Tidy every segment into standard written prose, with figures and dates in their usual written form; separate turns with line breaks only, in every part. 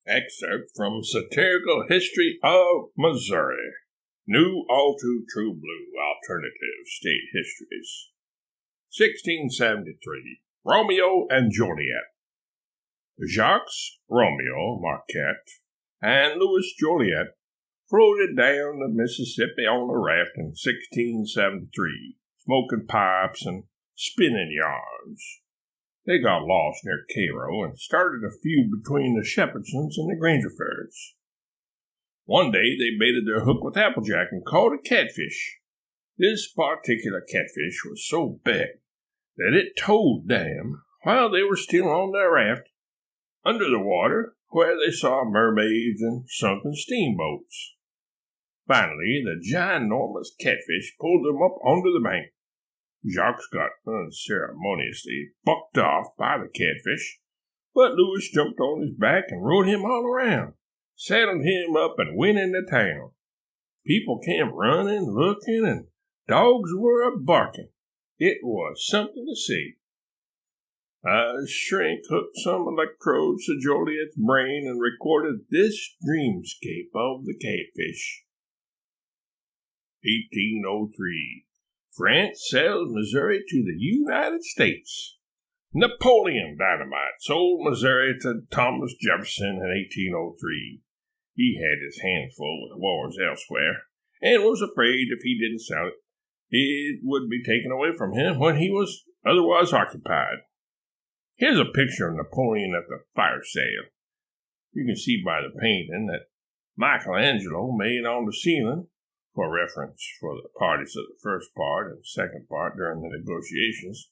Excerpt from Satirical History of Missouri. New All Too True Blue Alternative State Histories. 1673. Romeo and Juliet. Jacques Romeo Marquette and Louis Joliet floated down the Mississippi on a raft in 1673, smoking pipes and spinning yarns. They got lost near Cairo and started a feud between the Shepherdsons and the Grangerfords. One day they baited their hook with Applejack and caught a catfish. This particular catfish was so big that it towed them while they were still on their raft under the water, where they saw mermaids and sunken steamboats. Finally, the ginormous catfish pulled them up onto the bank. Jacques got unceremoniously bucked off by the catfish, but Louis jumped on his back and rode him all around, saddled him up and went into town. People came running, looking, and dogs were a-barking. It was something to see. A shrink hooked some electrodes to Joliet's brain and recorded this dreamscape of the catfish. 1803. France sells Missouri to the United States. Napoleon Dynamite sold Missouri to Thomas Jefferson in 1803. He had his hands full with wars elsewhere, and was afraid if he didn't sell it, it would be taken away from him when he was otherwise occupied. Here's a picture of Napoleon at the fire sale. You can see by the painting that Michelangelo made on the ceiling, for reference for the parties of the first part and second part during the negotiations,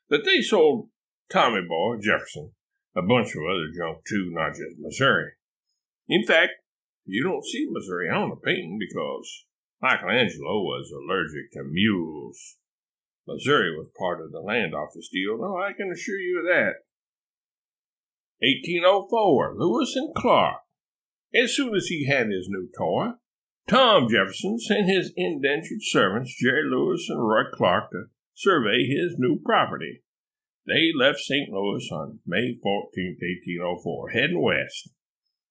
that they sold Tommy Boy Jefferson a bunch of other junk too, not just Missouri. In fact, you don't see Missouri on the painting because Michelangelo was allergic to mules. Missouri was part of the land office deal, though I can assure you of that. 1804, Lewis and Clark. As soon as he had his new toy, Tom Jefferson sent his indentured servants, Jerry Lewis and Roy Clark, to survey his new property. They left St. Louis on May 14, 1804, heading west.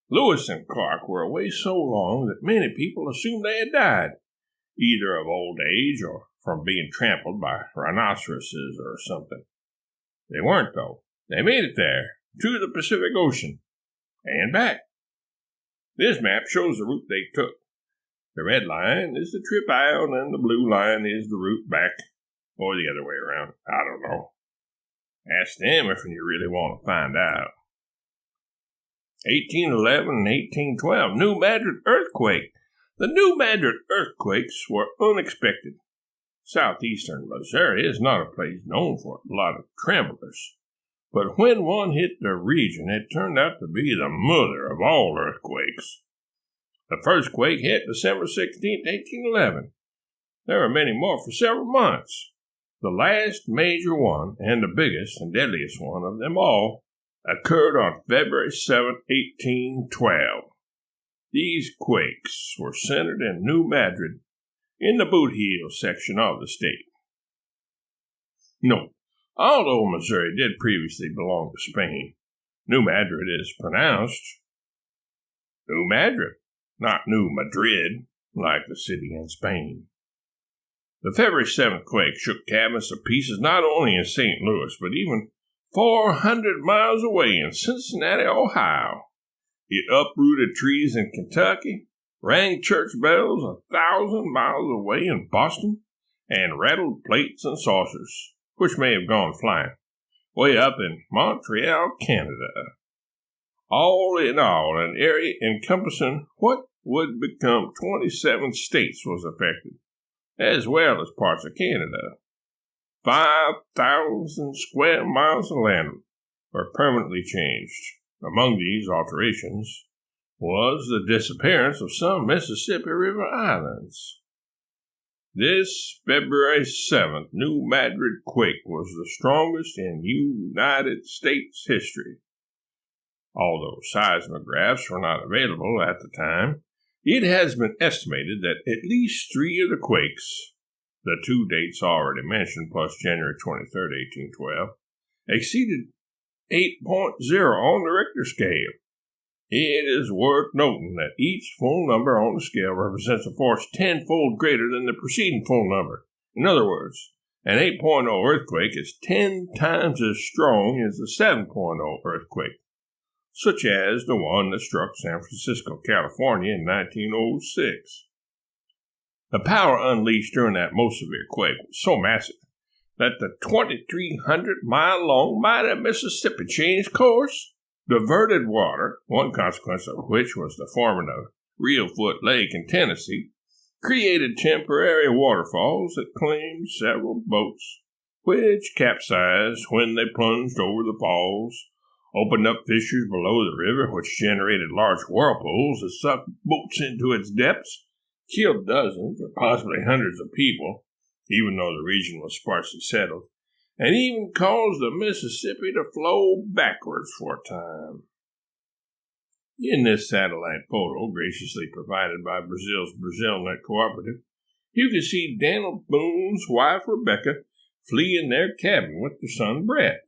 Lewis and Clark were away so long that many people assumed they had died, either of old age or from being trampled by rhinoceroses or something. They weren't, though. They made it there, to the Pacific Ocean, and back. This map shows the route they took. The red line is the trip out, and the blue line is the route back, or the other way around. I don't know. Ask them if you really want to find out. 1811 and 1812, New Madrid earthquake. The New Madrid earthquakes were unexpected. Southeastern Missouri is not a place known for a lot of tremblers, but when one hit the region, it turned out to be the mother of all earthquakes. The first quake hit December 16, 1811. There were many more for several months. The last major one, and the biggest and deadliest one of them all, occurred on February 7, 1812. These quakes were centered in New Madrid, in the Boot Heel section of the state. Note, although Missouri did previously belong to Spain, New Madrid is pronounced New Madrid, not New Madrid, like the city in Spain. The February 7th quake shook cabins to pieces not only in St. Louis, but even 400 miles away in Cincinnati, Ohio. It uprooted trees in Kentucky, rang church bells 1,000 miles away in Boston, and rattled plates and saucers, which may have gone flying, way up in Montreal, Canada. All in all, an area encompassing what would become 27 states was affected, as well as parts of Canada. 5,000 square miles of land were permanently changed. Among these alterations was the disappearance of some Mississippi River islands. This February 7th New Madrid quake was the strongest in United States history. Although seismographs were not available at the time, it has been estimated that at least 3 of the quakes, the 2 dates already mentioned plus January 23, 1812, exceeded 8.0 on the Richter scale. It is worth noting that each full number on the scale represents a force tenfold greater than the preceding full number. In other words, an 8.0 earthquake is 10 times as strong as a 7.0 earthquake, such as the one that struck San Francisco, California in 1906. The power unleashed during that most severe quake was so massive that the 2,300-mile-long mighty Mississippi changed course, diverted water, one consequence of which was the forming of Reelfoot Lake in Tennessee, created temporary waterfalls that claimed several boats, which capsized when they plunged over the falls, opened up fissures below the river, which generated large whirlpools that sucked boats into its depths, killed dozens or possibly hundreds of people, even though the region was sparsely settled, and even caused the Mississippi to flow backwards for a time. In this satellite photo, graciously provided by Brazil's BrazilNet Cooperative, you can see Daniel Boone's wife Rebecca flee in their cabin with their son Dred,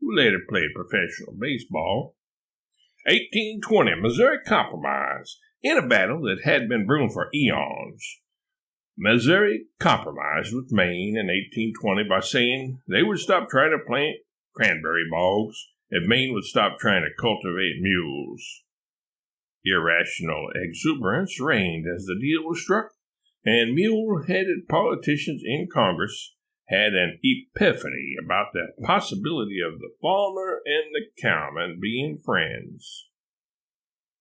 who later played professional baseball. 1820, Missouri Compromise. In a battle that had been brewing for eons, Missouri compromised with Maine in 1820 by saying they would stop trying to plant cranberry bogs if Maine would stop trying to cultivate mules. Irrational exuberance reigned as the deal was struck, and mule-headed politicians in Congress had an epiphany about the possibility of the farmer and the cowman being friends.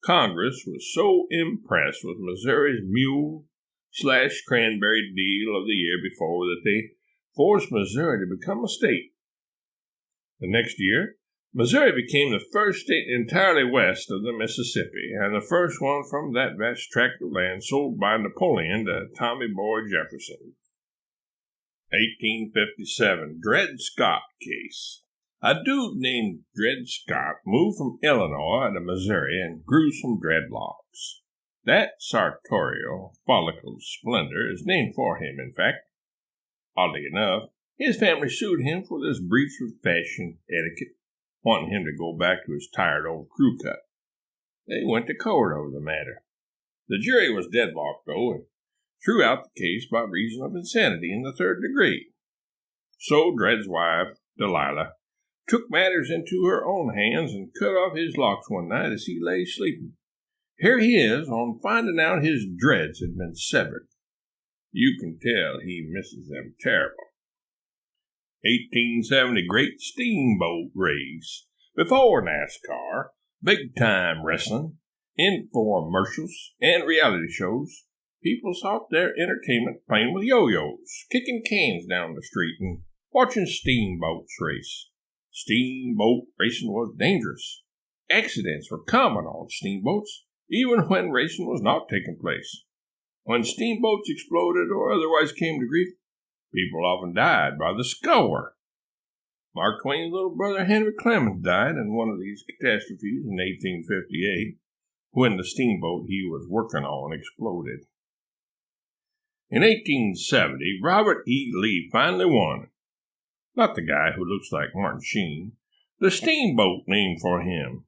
Congress was so impressed with Missouri's mule/cranberry deal of the year before that they forced Missouri to become a state. The next year, Missouri became the first state entirely west of the Mississippi, and the first one from that vast tract of land sold by Napoleon to Tommy Boy Jefferson. 1857, Dred Scott case. A dude named Dred Scott moved from Illinois to Missouri and grew some dreadlocks. That sartorial follicle splendor is named for him, in fact. Oddly enough, his family sued him for this breach of fashion etiquette, wanting him to go back to his tired old crew cut. They went to court over the matter. The jury was deadlocked, though, and threw out the case by reason of insanity in the third degree. So Dred's wife, Delilah, took matters into her own hands and cut off his locks one night as he lay sleeping. Here he is on finding out his dreads had been severed. You can tell he misses them terrible. 1870, Great Steamboat Race. Before NASCAR, big-time wrestling, infomercials, and reality shows, people sought their entertainment playing with yo-yos, kicking cans down the street, and watching steamboats race. Steamboat racing was dangerous. Accidents were common on steamboats, even when racing was not taking place. When steamboats exploded or otherwise came to grief, people often died by the score. Mark Twain's little brother Henry Clemens died in one of these catastrophes in 1858, when the steamboat he was working on exploded. In 1870, Robert E. Lee finally won. Not the guy who looks like Martin Sheen, the steamboat named for him.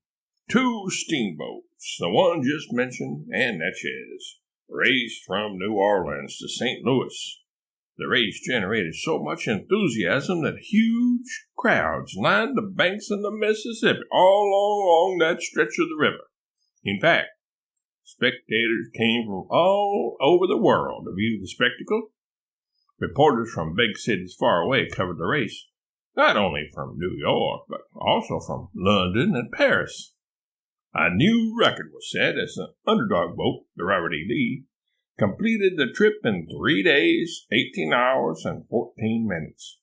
2 steamboats, the one just mentioned and Natchez, raced from New Orleans to St. Louis. The race generated so much enthusiasm that huge crowds lined the banks of the Mississippi all along that stretch of the river. In fact, spectators came from all over the world to view the spectacle. Reporters from big cities far away covered the race, not only from New York, but also from London and Paris. A new record was set as the underdog boat, the Robert E. Lee, completed the trip in 3 days, 18 hours, and 14 minutes.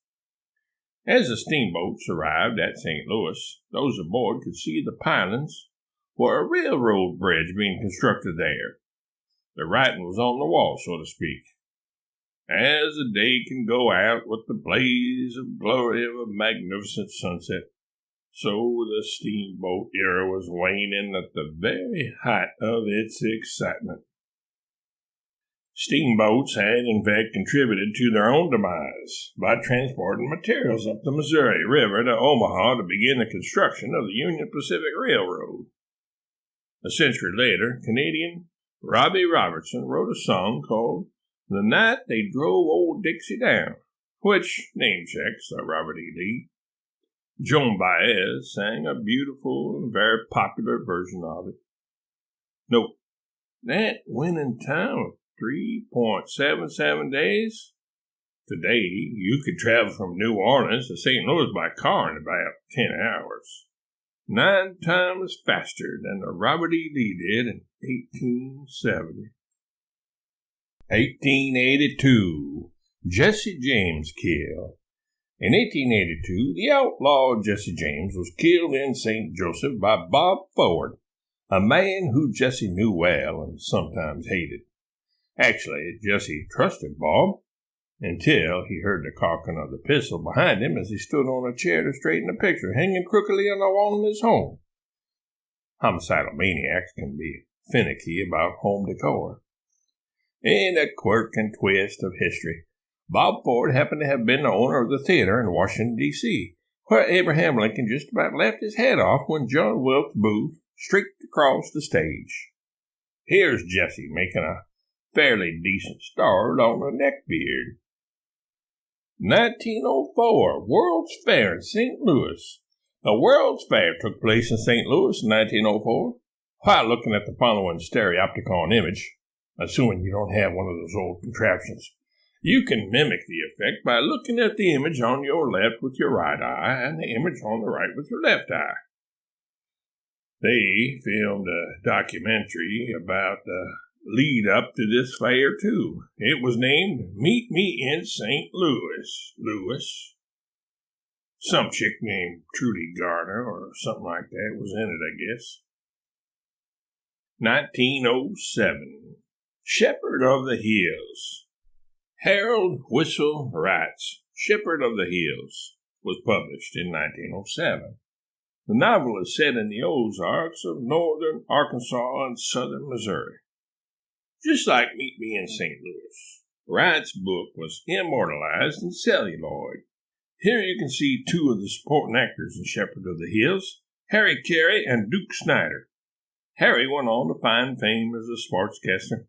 As the steamboats arrived at St. Louis, those aboard could see the pilings for a railroad bridge being constructed there. The writing was on the wall, so to speak. As the day can go out with the blaze of glory of a magnificent sunset, so the steamboat era was waning at the very height of its excitement. Steamboats had, in fact, contributed to their own demise by transporting materials up the Missouri River to Omaha to begin the construction of the Union Pacific Railroad. A century later, Canadian Robbie Robertson wrote a song called "The Night They Drove Old Dixie Down," which namesakes Robert E. Lee. Joan Baez sang a beautiful and very popular version of it. Note, that winning time of 3.77 days. Today, you could travel from New Orleans to St. Louis by car in about 10 hours. 9 times faster than the Robert E. Lee did in 1870. 1882. Jesse James killed. In 1882, the outlaw Jesse James was killed in St. Joseph by Bob Ford, a man who Jesse knew well and sometimes hated. Actually, Jesse trusted Bob until he heard the cocking of the pistol behind him as he stood on a chair to straighten a picture hanging crookedly on the wall in his home. Homicidal maniacs can be finicky about home decor. In a quirk and twist of history, Bob Ford happened to have been the owner of the theater in Washington, D.C., where Abraham Lincoln just about left his head off when John Wilkes Booth streaked across the stage. Here's Jesse making a fairly decent start on a neckbeard. 1904, World's Fair in St. Louis. The World's Fair took place in St. Louis in 1904. While looking at the following stereopticon image, assuming you don't have one of those old contraptions, you can mimic the effect by looking at the image on your left with your right eye and the image on the right with your left eye. They filmed a documentary about the lead up to this fair, too. It was named Meet Me in St. Louis. Some chick named Trudy Garner or something like that was in it, I guess. 1907. Shepherd of the Hills. Harold Whistle Wright's Shepherd of the Hills was published in 1907. The novel is set in the Ozarks of northern Arkansas and southern Missouri. Just like Meet Me in St. Louis, Wright's book was immortalized in celluloid. Here you can see 2 of the supporting actors in Shepherd of the Hills, Carey and Duke Snyder. Harry went on to find fame as a sportscaster,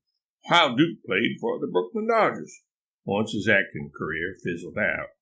while Duke played for the Brooklyn Dodgers once his acting career fizzled out.